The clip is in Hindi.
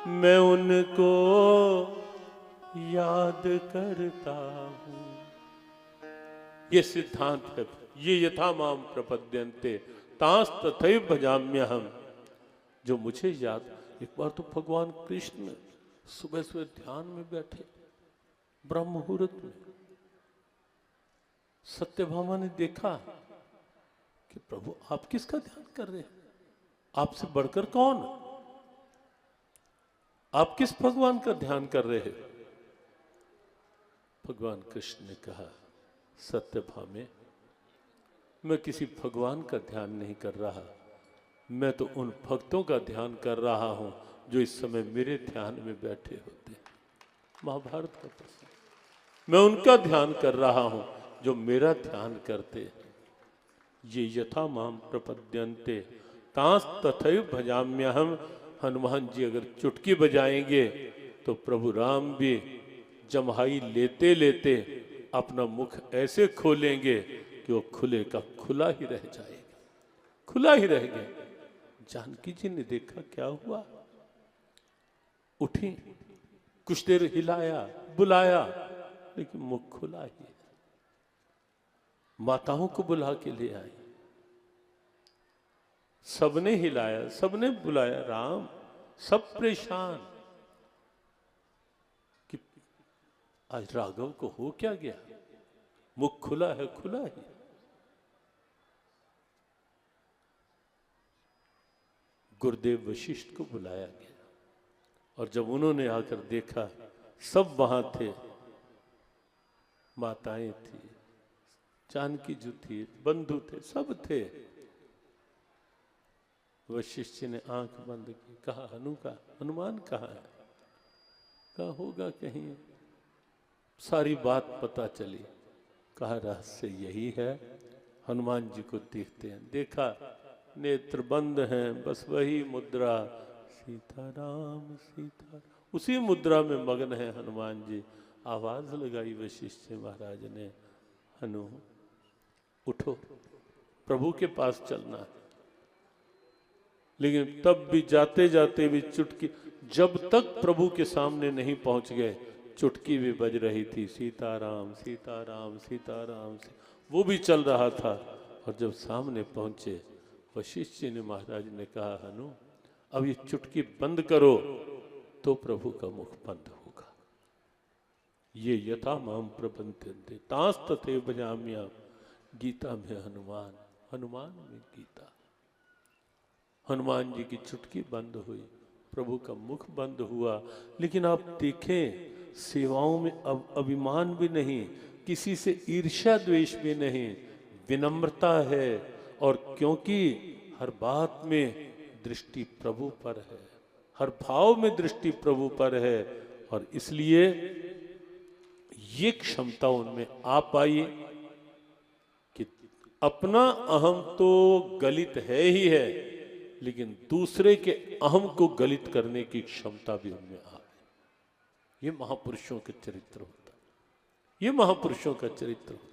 मैं उनको याद करता हूं। ये सिद्धांत है, ये यथा माम प्रपद्यन्ते तांस तथैव भजाम्यहम्। जो मुझे याद, एक बार तो भगवान कृष्ण सुबह सुबह ध्यान में बैठे, ब्रह्म मुहूर्त में। सत्यभामा ने देखा कि प्रभु आप किसका ध्यान कर रहे हैं, आपसे बढ़कर कौन, आप किस भगवान का ध्यान कर रहे हैं। भगवान कृष्ण ने कहा, सत्यभामे, मैं किसी भगवान का ध्यान नहीं कर रहा, मैं तो उन भक्तों का ध्यान कर रहा हूं जो इस समय मेरे ध्यान में बैठे होते हैं। महाभारत का प्रसंग। मैं उनका ध्यान कर रहा हूं जो मेरा ध्यान करते हैं। ये यथा माम प्रपद्यन्ते तांस तथैव भजाम्यहम्। हनुमान जी अगर चुटकी बजाएंगे तो प्रभु राम भी जम्हाई लेते लेते अपना मुख ऐसे खोलेंगे कि वो खुले का खुला ही रह जाएगा, खुला ही रह गया। जानकी जी ने देखा क्या हुआ, उठी, कुछ देर हिलाया बुलाया, लेकिन मुख खुला ही है। माताओं को बुला के ले आई, सबने हिलाया, सबने बुलाया, राम सब परेशान कि आज राघव को हो क्या गया, मुख खुला है, खुला ही। गुरुदेव वशिष्ठ को बुलाया गया और जब उन्होंने आकर देखा, सब वहां थे, माताएं थी, जानकी जी थी, बंधु थे, सब थे। वशिष्ठ जी ने आंख बंद की, कहा हनुमान कहाँ है, कहा होगा कहीं, सारी बात पता चली। कहा रहस्य यही है, हनुमान जी को देखते हैं, देखा नेत्र बंद हैं, बस वही मुद्रा, सीताराम सीताराम, उसी मुद्रा में मगन है हनुमान जी। आवाज लगाई वशिष्ठ जी महाराज ने, हनु उठो, प्रभु के पास चलना है। लेकिन तब भी जाते जाते भी चुटकी, जब तक प्रभु के सामने नहीं पहुंच गए, चुटकी भी बज रही थी, सीताराम सीताराम सीताराम, वो भी चल रहा था। और जब सामने पहुंचे, वशिष्ठ जी ने महाराज ने कहा, हनु अब ये चुटकी बंद करो तो प्रभु का मुख बंद होगा। ये यथा माम प्रपद्यन्ते तांस तथैव भजाम्यहम्। गीता में हनुमान, हनुमान में गीता। हनुमान जी की चुटकी बंद हुई, प्रभु का मुख बंद हुआ। लेकिन आप देखें, सेवाओं में अब अभिमान भी नहीं, किसी से ईर्ष्या द्वेष भी नहीं, विनम्रता है। और क्योंकि हर बात में दृष्टि प्रभु पर है, हर भाव में दृष्टि प्रभु पर है, और इसलिए ये क्षमता उनमें आ पाई कि अपना अहम तो गलित है ही है, लेकिन दूसरे के अहम को गलित करने की क्षमता भी उनमें आ गई। ये महापुरुषों का चरित्र होता है, ये महापुरुषों का चरित्र होता है।